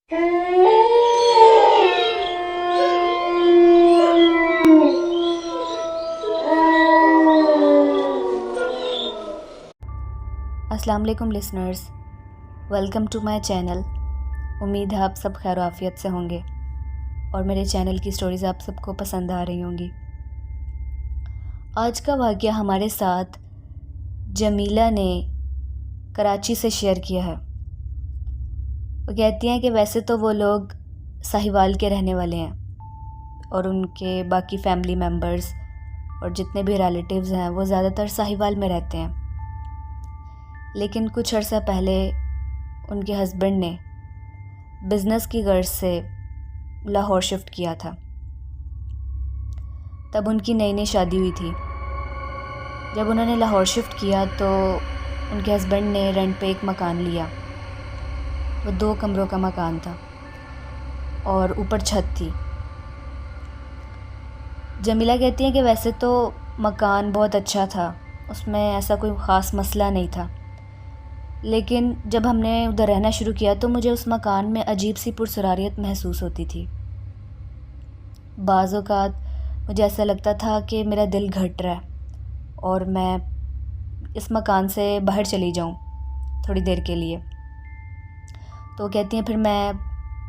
अस्सलाम वालेकुम listeners, welcome to my channel. उम्मीद है आप सब खैर आफियत से होंगे और मेरे चैनल की स्टोरीज़ आप सबको पसंद आ रही होंगी। आज का वाक़या हमारे साथ जमीला ने कराची से शेयर किया है। वो कहती हैं कि वैसे तो वो लोग साहिवाल के रहने वाले हैं और उनके बाकी फैमिली मेम्बर्स और जितने भी रिलेटिव्स हैं वो ज़्यादातर साहिवाल में रहते हैं, लेकिन कुछ अर्सा पहले उनके हस्बैंड ने बिज़नेस की गर्ज से लाहौर शिफ्ट किया था। तब उनकी नई नई शादी हुई थी। जब उन्होंने लाहौर शिफ्ट किया तो उनके हस्बैंड ने रेंट पे एक मकान लिया। वो 2 कमरों का मकान था और ऊपर छत थी। जमीला कहती हैं कि वैसे तो मकान बहुत अच्छा था, उसमें ऐसा कोई ख़ास मसला नहीं था, लेकिन जब हमने उधर रहना शुरू किया तो मुझे उस मकान में अजीब सी पुरसरारियत महसूस होती थी। बाज़ औक़ात मुझे ऐसा लगता था कि मेरा दिल घट रहा है और मैं इस मकान से बाहर चली जाऊं थोड़ी देर के लिए। तो कहती हैं फिर मैं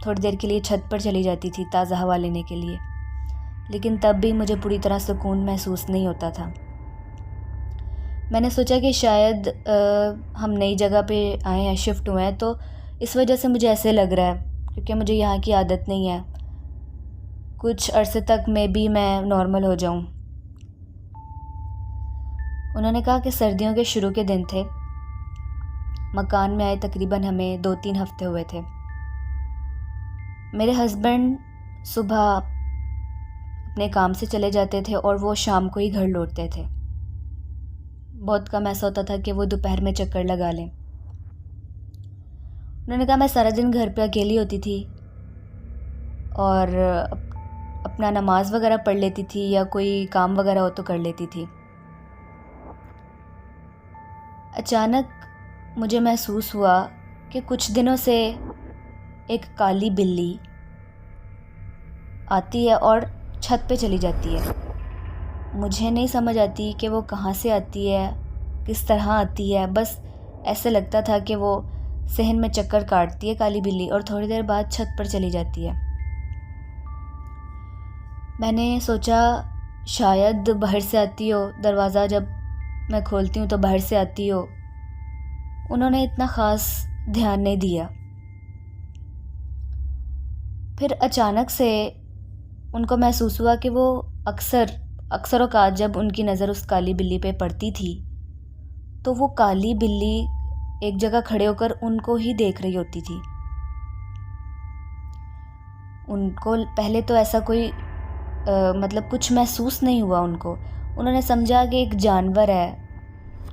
थोड़ी देर के लिए छत पर चली जाती थी ताज़ा हवा लेने के लिए, लेकिन तब भी मुझे पूरी तरह सुकून महसूस नहीं होता था। मैंने सोचा कि शायद हम नई जगह पे आए हैं, शिफ्ट हुए हैं, तो इस वजह से मुझे ऐसे लग रहा है, क्योंकि मुझे यहाँ की आदत नहीं है। कुछ अरसे तक में भी मैं नॉर्मल हो जाऊँ। उन्होंने कहा कि सर्दियों के शुरू के दिन थे। मकान में आए तकरीबन हमें 2-3 हफ्ते हुए थे। मेरे हस्बैंड सुबह अपने काम से चले जाते थे और वो शाम को ही घर लौटते थे। बहुत कम ऐसा होता था कि वो दोपहर में चक्कर लगा लें। उन्होंने कहा मैं सारा दिन घर पे अकेली होती थी और अपना नमाज वगैरह पढ़ लेती थी या कोई काम वगैरह हो तो कर लेती थी। अचानक मुझे महसूस हुआ कि कुछ दिनों से एक काली बिल्ली आती है और छत पे चली जाती है। मुझे नहीं समझ आती कि वो कहाँ से आती है, किस तरह आती है। बस ऐसे लगता था कि वो सहन में चक्कर काटती है काली बिल्ली और थोड़ी देर बाद छत पर चली जाती है। मैंने सोचा शायद बाहर से आती हो, दरवाज़ा जब मैं खोलती हूँ तो बाहर से आती हो। उन्होंने इतना ख़ास ध्यान नहीं दिया। फिर अचानक से उनको महसूस हुआ कि वो अक्सर औक़ात जब उनकी नज़र उस काली बिल्ली पे पड़ती थी तो वो काली बिल्ली एक जगह खड़े होकर उनको ही देख रही होती थी। उनको पहले तो ऐसा कोई मतलब कुछ महसूस नहीं हुआ उनको। उन्होंने समझा कि एक जानवर है,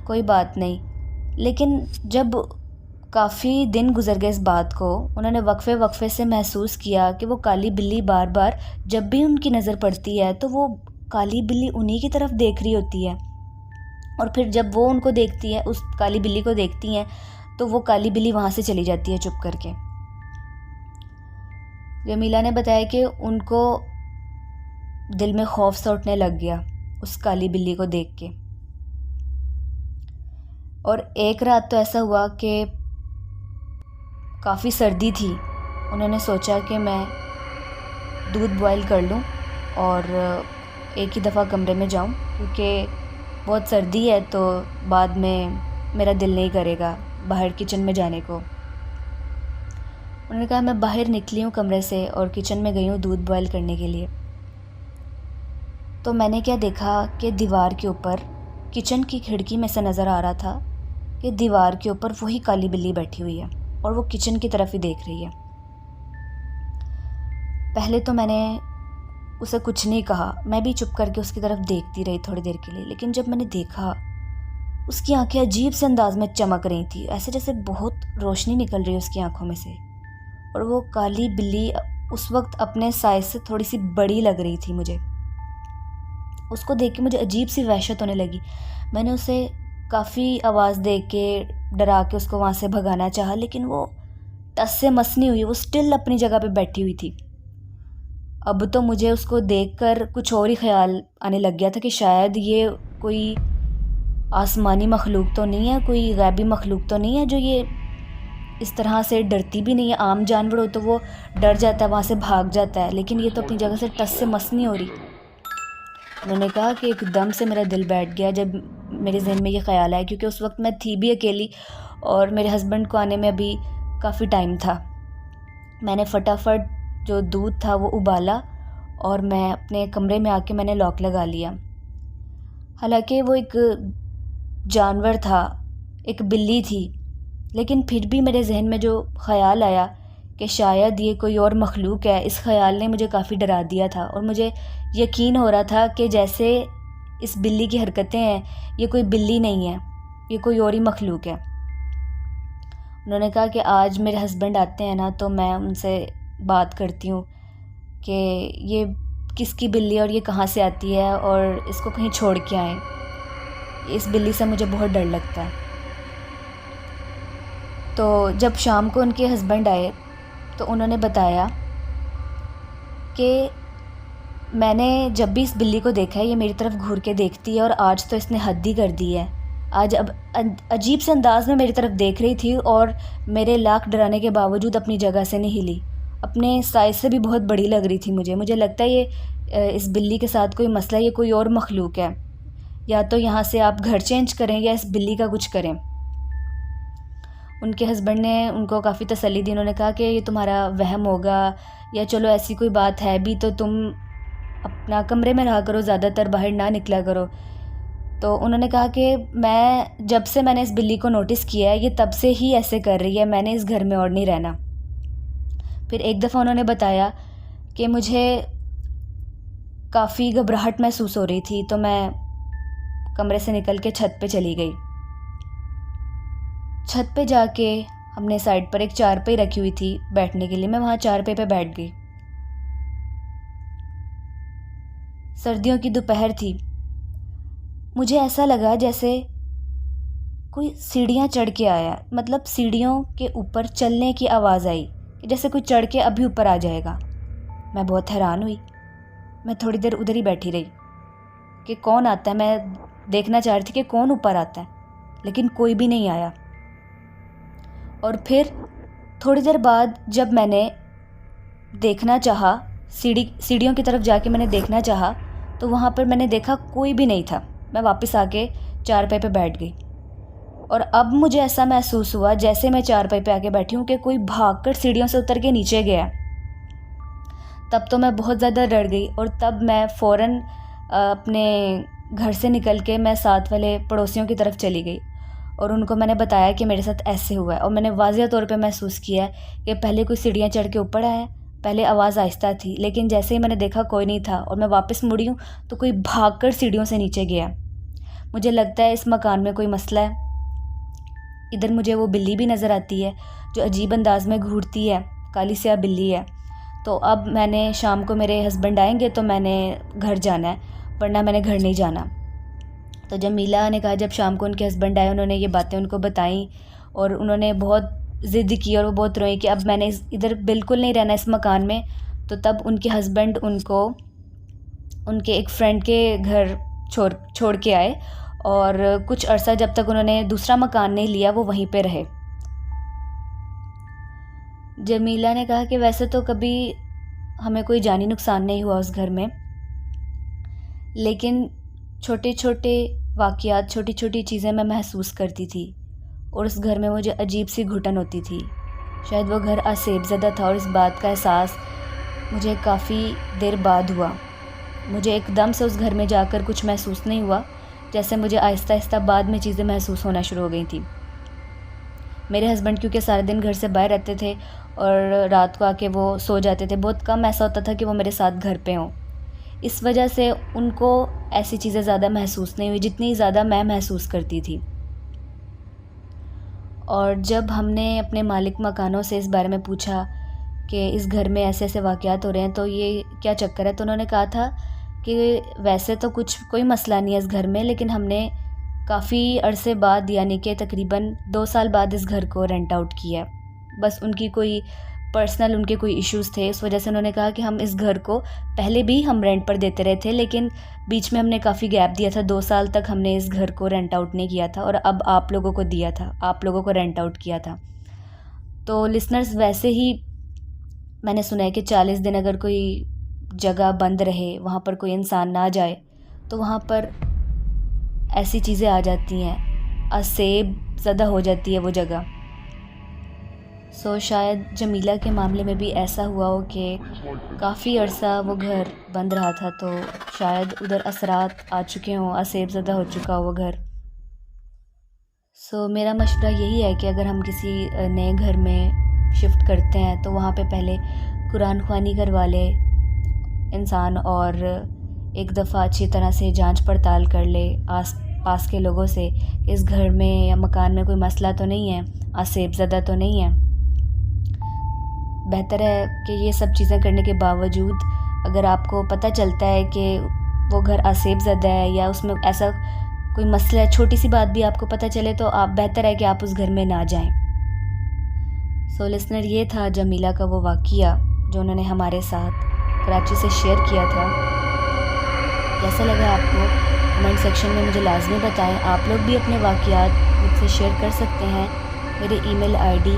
कोई बात नहीं। लेकिन जब काफ़ी दिन गुजर गए इस बात को, उन्होंने वक्फे से महसूस किया कि वो काली बिल्ली बार बार जब भी उनकी नज़र पड़ती है तो वो काली बिल्ली उन्हीं की तरफ देख रही होती है। और फिर जब वो उनको देखती है, उस काली बिल्ली को देखती हैं, तो वो काली बिल्ली वहाँ से चली जाती है चुप करके। जमीला ने बताया कि उनको दिल में खौफ सा उठने लग गया उस काली बिल्ली को देख के। और एक रात तो ऐसा हुआ कि काफ़ी सर्दी थी। उन्होंने सोचा कि मैं दूध बॉयल कर लूँ और एक ही दफ़ा कमरे में जाऊँ, क्योंकि बहुत सर्दी है तो बाद में मेरा दिल नहीं करेगा बाहर किचन में जाने को। उन्होंने कहा मैं बाहर निकली हूँ कमरे से और किचन में गई हूँ दूध बॉयल करने के लिए। तो मैंने क्या देखा कि दीवार के ऊपर, किचन की खिड़की में से नज़र आ रहा था कि दीवार के ऊपर वही काली बिल्ली बैठी हुई है और वो किचन की तरफ ही देख रही है। पहले तो मैंने उसे कुछ नहीं कहा, मैं भी चुप करके उसकी तरफ देखती रही थोड़ी देर के लिए। लेकिन जब मैंने देखा, उसकी आंखें अजीब से अंदाज में चमक रही थी, ऐसे जैसे बहुत रोशनी निकल रही है उसकी आंखों में से। और वो काली बिल्ली उस वक्त अपने साइज से थोड़ी सी बड़ी लग रही थी मुझे। उसको देख के मुझे अजीब सी वहशत होने लगी। मैंने उसे काफ़ी आवाज़ दे के, डरा के उसको वहाँ से भगाना चाहा, लेकिन वो टस से मस नहीं हुई, वो स्टिल अपनी जगह पे बैठी हुई थी। अब तो मुझे उसको देखकर कुछ और ही ख्याल आने लग गया था कि शायद ये कोई आसमानी मखलूक तो नहीं है, कोई गैबी मखलूक तो नहीं है जो ये इस तरह से डरती भी नहीं है। आम जानवर हो तो वो डर जाता है, वहाँ से भाग जाता है, लेकिन ये तो अपनी जगह से टस से मस नहीं हो रही। उन्होंने कहा कि एकदम से मेरा दिल बैठ गया जब मेरे जहन में ये ख्याल आया, क्योंकि उस वक्त मैं थी भी अकेली और मेरे हस्बैंड को आने में अभी काफ़ी टाइम था। मैंने फटाफट जो दूध था वो उबाला और मैं अपने कमरे में आके मैंने लॉक लगा लिया। हालांकि वो एक जानवर था, एक बिल्ली थी, लेकिन फिर भी मेरे जहन में जो ख़याल आया कि शायद ये कोई और मखलूक है, इस ख़याल ने मुझे काफ़ी डरा दिया था। और मुझे यकीन हो रहा था कि जैसे इस बिल्ली की हरकतें हैं, ये कोई बिल्ली नहीं है, ये कोई और ही मखलूक है। उन्होंने कहा कि आज मेरे हस्बैंड आते हैं ना, तो मैं उनसे बात करती हूँ कि ये किसकी बिल्ली है और ये कहाँ से आती है और इसको कहीं छोड़ के आएँ। इस बिल्ली से मुझे बहुत डर लगता है। तो जब शाम को उनके हस्बैंड आए तो उन्होंने बताया कि मैंने जब भी इस बिल्ली को देखा है, ये मेरी तरफ घूर के देखती है और आज तो इसने हद ही कर दी है। आज अब अजीब से अंदाज़ में मेरी तरफ देख रही थी और मेरे लाख डराने के बावजूद अपनी जगह से नहीं हिली। अपने साइज़ से भी बहुत बड़ी लग रही थी मुझे लगता है ये इस बिल्ली के साथ कोई मसला है, ये कोई और मखलूक है। या तो यहाँ से आप घर चेंज करें या इस बिल्ली का कुछ करें। उनके हस्बैंड ने उनको काफ़ी तसल्ली दी। उन्होंने कहा कि ये तुम्हारा वहम होगा, या चलो ऐसी कोई बात है भी तो तुम अपना कमरे में रहा करो, ज़्यादातर बाहर ना निकला करो। तो उन्होंने कहा कि जब से मैंने इस बिल्ली को नोटिस किया है, ये तब से ही ऐसे कर रही है, मैंने इस घर में और नहीं रहना। फिर एक दफ़ा उन्होंने बताया कि मुझे काफ़ी घबराहट महसूस हो रही थी, तो मैं कमरे से निकल के छत पे चली गई। छत पे जाके हमने साइड पर एक चारपाई रखी हुई थी बैठने के लिए, मैं वहाँ चारपाई पे बैठ गई। सर्दियों की दोपहर थी। मुझे ऐसा लगा जैसे कोई सीढ़ियाँ चढ़ के आया, मतलब सीढ़ियों के ऊपर चलने की आवाज़ आई कि जैसे कोई चढ़ के अभी ऊपर आ जाएगा। मैं बहुत हैरान हुई। मैं थोड़ी देर उधर ही बैठी रही कि कौन आता है। मैं देखना चाह रही थी कि कौन ऊपर आता है, लेकिन कोई भी नहीं आया। और फिर थोड़ी देर बाद जब मैंने देखना चाहा, सीढ़ियों की तरफ जाके मैंने देखना चाहा, तो वहाँ पर मैंने देखा कोई भी नहीं था। मैं वापस आके चारपाई पे बैठ गई और अब मुझे ऐसा महसूस हुआ जैसे मैं चारपाई पे आके बैठी हूँ कि कोई भागकर सीढ़ियों से उतर के नीचे गया। तब तो मैं बहुत ज़्यादा डर गई और तब मैं फ़ौरन अपने घर से निकल के मैं साथ वाले पड़ोसियों की तरफ चली गई और उनको मैंने बताया कि मेरे साथ ऐसे हुआ है। और मैंने वाज़ेह तौर पे महसूस किया है कि पहले कोई सीढ़ियाँ चढ़ के ऊपर आया, पहले आवाज़ आहिस्ता थी, लेकिन जैसे ही मैंने देखा कोई नहीं था और मैं वापस मुड़ी हूँ तो कोई भागकर सीढ़ियों से नीचे गया। मुझे लगता है इस मकान में कोई मसला है। इधर मुझे वो बिल्ली भी नज़र आती है जो अजीब अंदाज में घूरती है, काली स्याह बिल्ली है। तो अब मैंने शाम को मेरे हस्बैंड आएंगे तो मैंने घर जाना है, वरना मैंने घर नहीं जाना। तो जब मीला ने कहा, जब शाम को उनके हस्बैंड आए, उन्होंने ये बातें उनको बताई और उन्होंने बहुत ज़िद की और वो बहुत रोई कि अब मैंने इधर बिल्कुल नहीं रहना इस मकान में। तो तब उनके हस्बैंड उनको उनके एक फ्रेंड के घर छोड़ के आए और कुछ अरसा जब तक उन्होंने दूसरा मकान नहीं लिया वो वहीं पे रहे। जमीला ने कहा कि वैसे तो कभी हमें कोई जानी नुकसान नहीं हुआ उस घर में, लेकिन छोटे छोटे वाक़यात, छोटी छोटी चीज़ें मैं महसूस करती थी और उस घर में मुझे अजीब सी घुटन होती थी। शायद वो घर आसेबज़दा था और इस बात का एहसास मुझे काफ़ी देर बाद हुआ। मुझे एकदम से उस घर में जाकर कुछ महसूस नहीं हुआ, जैसे मुझे आहिस्ता आहिस्ता बाद में चीज़ें महसूस होना शुरू हो गई थी। मेरे हस्बैंड क्योंकि सारे दिन घर से बाहर रहते थे और रात को आके वो सो जाते थे, बहुत कम ऐसा होता था कि वो मेरे साथ घर पे हों। इस वजह से उनको ऐसी चीज़ें ज़्यादा महसूस नहीं हुई जितनी ज़्यादा मैं महसूस करती थी। और जब हमने अपने मालिक मकानों से इस बारे में पूछा कि इस घर में ऐसे ऐसे वाक़यात हो रहे हैं तो ये क्या चक्कर है, तो उन्होंने कहा था कि वैसे तो कोई मसला नहीं है इस घर में, लेकिन हमने काफ़ी अरसे बाद, यानी कि तकरीबन 2 साल बाद इस घर को रेंट आउट किया है। बस उनकी कोई पर्सनल उनके कोई इश्यूज़ थे, इस वजह से उन्होंने कहा कि हम इस घर को पहले भी हम रेंट पर देते रहे थे, लेकिन बीच में हमने काफ़ी गैप दिया था। 2 साल तक हमने इस घर को रेंट आउट नहीं किया था और अब आप लोगों को दिया था, आप लोगों को रेंट आउट किया था। तो लिसनर्स, वैसे ही मैंने सुना है कि 40 दिन अगर कोई जगह बंद रहे, वहाँ पर कोई इंसान ना जाए, तो वहाँ पर ऐसी चीज़ें आ जाती हैं, असेब ज़्यादा हो जाती है वो जगह। शायद जमीला के मामले में भी ऐसा हुआ हो कि काफ़ी अरसा वो घर बंद रहा था, तो शायद उधर असरात आ चुके हों, असेब ज़्यादा हो चुका हो वो घर। मेरा मशवरा यही है कि अगर हम किसी नए घर में शिफ्ट करते हैं तो वहाँ पे पहले कुरान ख्वानी करवा ले इंसान, और एक दफ़ा अच्छी तरह से जांच पड़ताल कर ले आस पास के लोगों से कि इस घर में या मकान में कोई मसला तो नहीं है, असेब ज़्यादा तो नहीं है। बेहतर है कि ये सब चीज़ें करने के बावजूद अगर आपको पता चलता है कि वो घर असेब ज़्यादा है या उसमें ऐसा कोई मसला है, छोटी सी बात भी आपको पता चले, तो आप बेहतर है कि आप उस घर में ना जाएं। लिसनर, ये था जमीला का वो वाक़या जो उन्होंने हमारे साथ कराची से शेयर किया था। कैसा लगा आपको? कमेंट सेक्शन में मुझे लाजमी बताएं। आप लोग भी अपने वाक़यात मुझसे शेयर कर सकते हैं मेरे ईमेल ID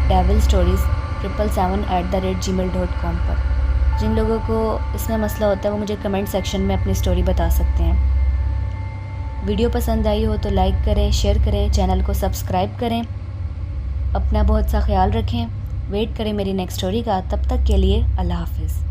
devilstories777@gmail.com पर। जिन लोगों को इसमें मसला होता है वो मुझे कमेंट सेक्शन में अपनी स्टोरी बता सकते हैं। वीडियो पसंद आई हो तो लाइक करें, शेयर करें, चैनल को सब्सक्राइब करें। अपना बहुत सा ख्याल रखें। वेट करें मेरी नेक्स्ट स्टोरी का। तब तक के लिए अल्लाह हाफ़िज़।